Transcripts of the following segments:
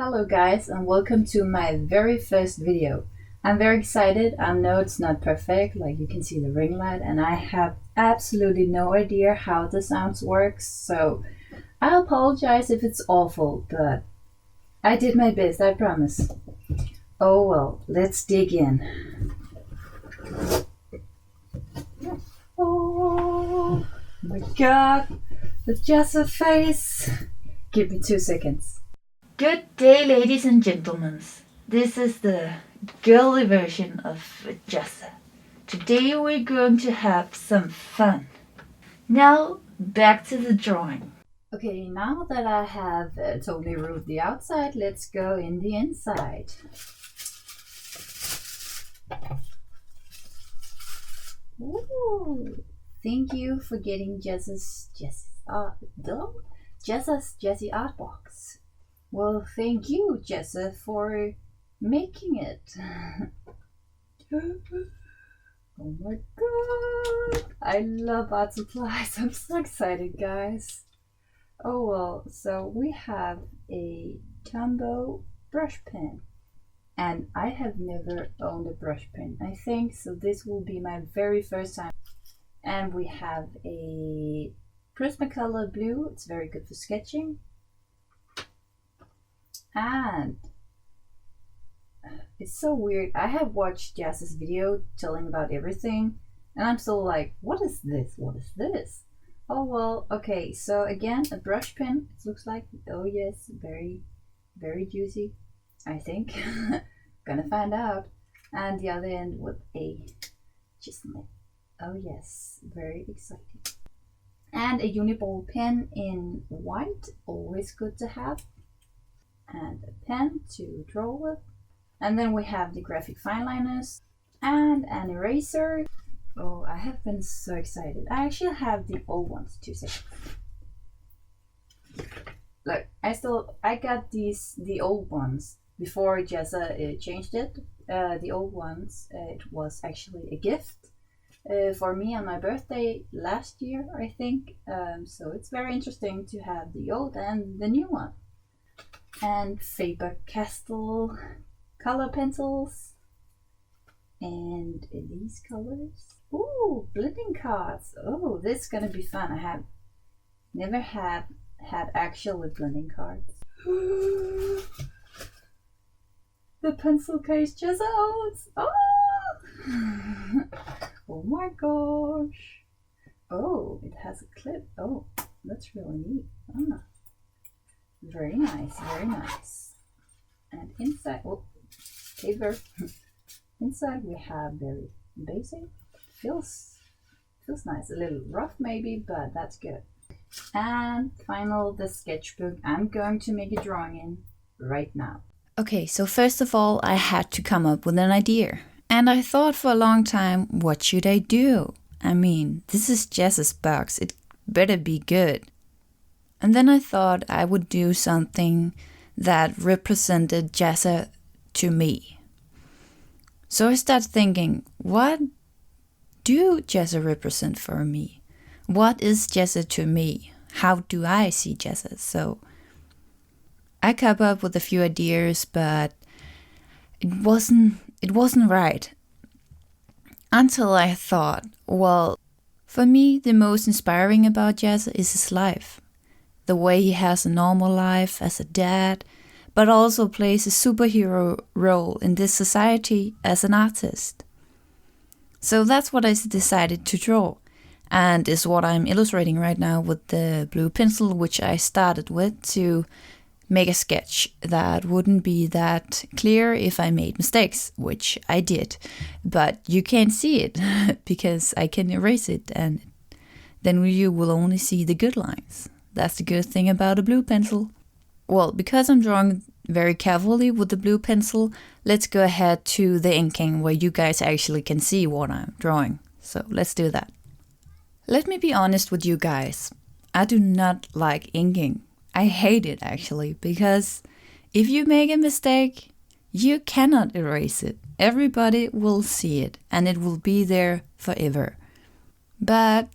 Hello guys and welcome to my very first video. I'm very excited. I know it's not perfect, like you can see the ring light, and I have absolutely no idea how the sounds works, so I apologize if it's awful, but I did my best, I promise. Oh well, let's dig in. Oh my god, it's just a face. Give me 2 seconds. Good day, ladies and gentlemen. This is the girly version of Jazza. Today we're going to have some fun. Now, back to the drawing. Okay, now that I have totally ruled the outside, let's go in the inside. Ooh, thank you for getting JAZZA'S Jazzy Art Box. Well, thank you, Jazza, for making it. Oh my god! I love art supplies. I'm so excited, guys. Oh well, so we have a Tombow brush pen. And I have never owned a brush pen, I think, so this will be my very first time. And we have a Prismacolor blue. It's very good for sketching. And it's so weird. I have watched Jazz's video telling about everything, and I'm still like, what is this? What is this? Oh well, okay, so again, a brush pen, it looks like. Oh yes, very, very juicy, I think. Gonna find out. And the other end with a chisel. Oh yes, very exciting. And a uniball pen in white, always good to have. And a pen to draw with. And then we have the graphic fine liners and an eraser. Oh, I have been so excited. I actually have the old ones, 2 seconds. Look, I got the old ones before Jazza changed it. The old ones, it was actually a gift for me on my birthday last year, I think. So it's very interesting to have the old and the new one. And Faber-Castell color pencils. And these colors. Ooh, blending cards. Oh, this is gonna be fun. I have never had actual blending cards. The pencil case just owns. Oh! Oh my gosh. Oh, it has a clip. Oh, that's really neat. Ah. Very nice, very nice. And inside, oh, paper. Inside we have very basic. Feels nice. A little rough maybe, but that's good. And final, the sketchbook I'm going to make a drawing in right now. Okay, so first of all, I had to come up with an idea. And I thought for a long time, what should I do? I mean, this is JAZZA'S box. It better be good. And then I thought I would do something that represented Jazza to me. So I started thinking, what do Jazza represent for me? What is Jazza to me? How do I see Jazza? So I came up with a few ideas, but it wasn't right. Until I thought, well, for me, the most inspiring about Jazza is his life. The way he has a normal life as a dad, but also plays a superhero role in this society as an artist. So that's what I decided to draw, and is what I'm illustrating right now with the blue pencil, which I started with to make a sketch that wouldn't be that clear if I made mistakes, which I did. But you can't see it because I can erase it, and then you will only see the good lines. That's the good thing about a blue pencil. Well, because I'm drawing very carefully with the blue pencil, let's go ahead to the inking where you guys actually can see what I'm drawing. So let's do that. Let me be honest with you guys. I do not like inking. I hate it actually, because if you make a mistake, you cannot erase it. Everybody will see it and it will be there forever. But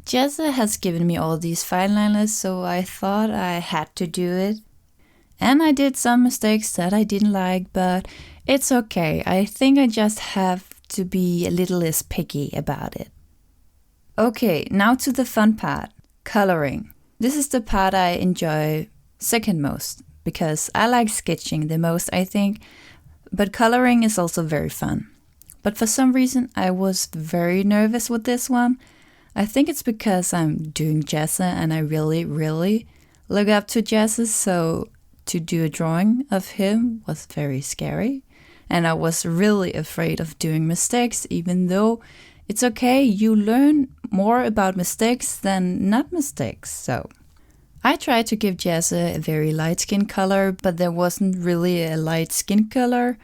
Jazza has given me all these fine liners, so I thought I had to do it. And I did some mistakes that I didn't like, but it's okay. I think I just have to be a little less picky about it. Okay, now to the fun part, coloring. This is the part I enjoy second most, because I like sketching the most, I think, but coloring is also very fun. But for some reason, I was very nervous with this one. I think it's because I'm doing Jazza and I really, really look up to Jazza, so to do a drawing of him was very scary. And I was really afraid of doing mistakes, even though it's okay, you learn more about mistakes than not mistakes. So I tried to give Jazza a very light skin color, but there wasn't really a light skin color.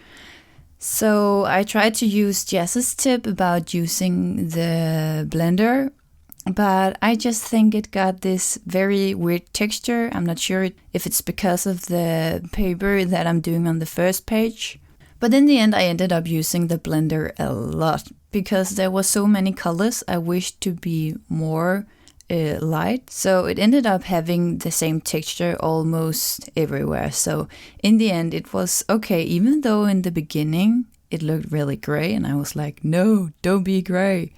So I tried to use Jazza's tip about using the blender, but I just think it got this very weird texture. I'm not sure if it's because of the paper that I'm doing on the first page. But in the end, I ended up using the blender a lot because there were so many colors I wished to be more light. So it ended up having the same texture almost everywhere. So in the end, it was okay, even though in the beginning it looked really gray and I was like, no, don't be gray.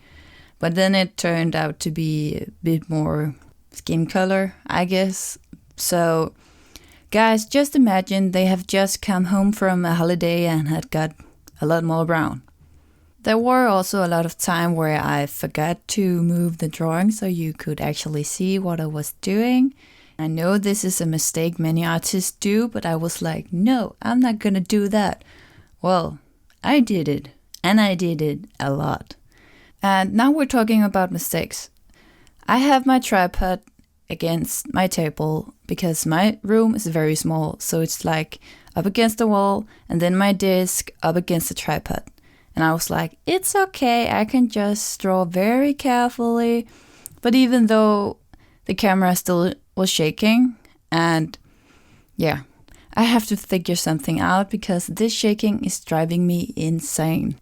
But then it turned out to be a bit more skin color, I guess. So guys, just imagine they have just come home from a holiday and had got a lot more brown. There were also a lot of time where I forgot to move the drawing so you could actually see what I was doing. I know this is a mistake many artists do, but I was like, no, I'm not gonna do that. Well, I did it, and I did it a lot. And now we're talking about mistakes. I have my tripod against my table because my room is very small, so it's like up against the wall and then my desk up against the tripod. And I was like, it's okay, I can just draw very carefully. But even though the camera still was shaking, and yeah, I have to figure something out because this shaking is driving me insane.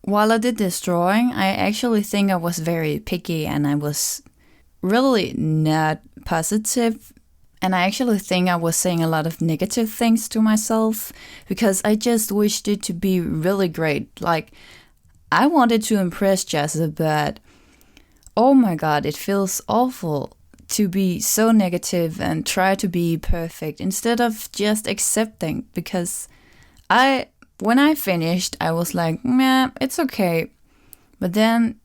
While I did this drawing, I actually think I was very picky and I was really not positive. And I actually think I was saying a lot of negative things to myself because I just wished it to be really great. Like, I wanted to impress Jazza, but oh my god, it feels awful to be so negative and try to be perfect instead of just accepting. Because when I finished, I was like, meh, it's okay. But then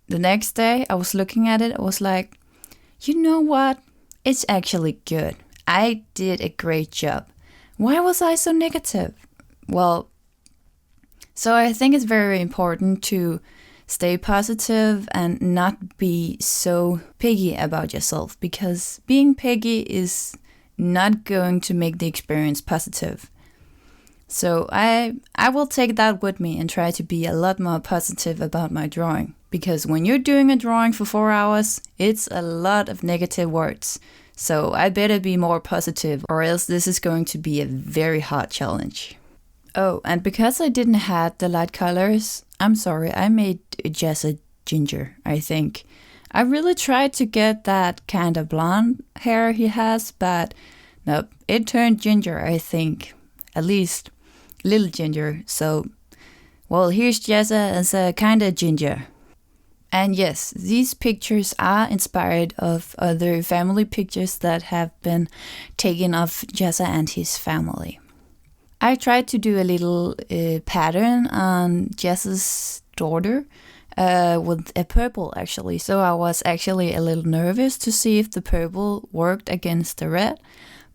the next day I was looking at it, I was like, you know what? It's actually good. I did a great job. Why was I so negative? Well, so I think it's very important to stay positive and not be so picky about yourself, because being picky is not going to make the experience positive. So I will take that with me and try to be a lot more positive about my drawing. Because when you're doing a drawing for 4 hours, it's a lot of negative words. So I better be more positive or else this is going to be a very hard challenge. Oh, and because I didn't have the light colors, I'm sorry, I made Jazza ginger, I think. I really tried to get that kind of blonde hair he has, but nope, it turned ginger, I think. At least a little ginger. So, well, here's Jazza as a kind of ginger. And yes, these pictures are inspired of other family pictures that have been taken of Jazza and his family. I tried to do a little pattern on Jazza's daughter with a purple actually. So I was actually a little nervous to see if the purple worked against the red,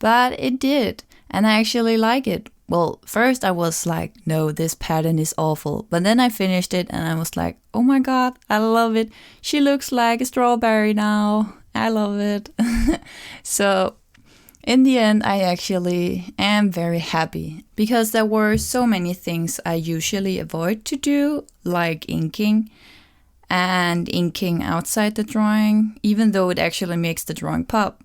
but it did. And I actually like it. Well, first I was like, no, this pattern is awful. But then I finished it and I was like, oh my god, I love it. She looks like a strawberry now. I love it. So in the end, I actually am very happy because there were so many things I usually avoid to do, like inking and inking outside the drawing, even though it actually makes the drawing pop.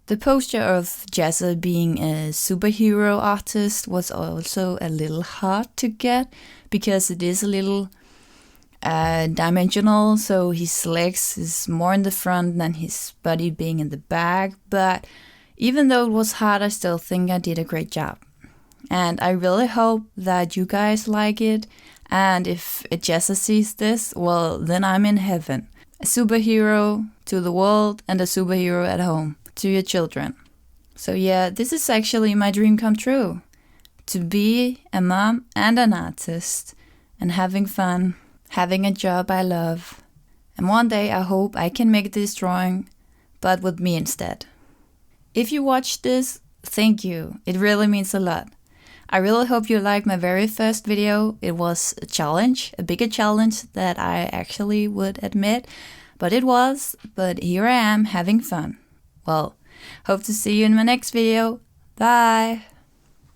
The posture of Jazza being a superhero artist was also a little hard to get because it is a little dimensional, so his legs is more in the front than his body being in the back. But Even though it was hard, I still think I did a great job. And I really hope that you guys like it. And if Jazza sees this, well, then I'm in heaven. A superhero to the world and a superhero at home to your children. So yeah, this is actually my dream come true. To be a mom and an artist and having fun, having a job I love. And one day I hope I can make this drawing, but with me instead. If you watched this, thank you. It really means a lot. I really hope you liked my very first video. It was a challenge, a bigger challenge that I actually would admit, but it was. But here I am having fun. Well, hope to see you in my next video. Bye!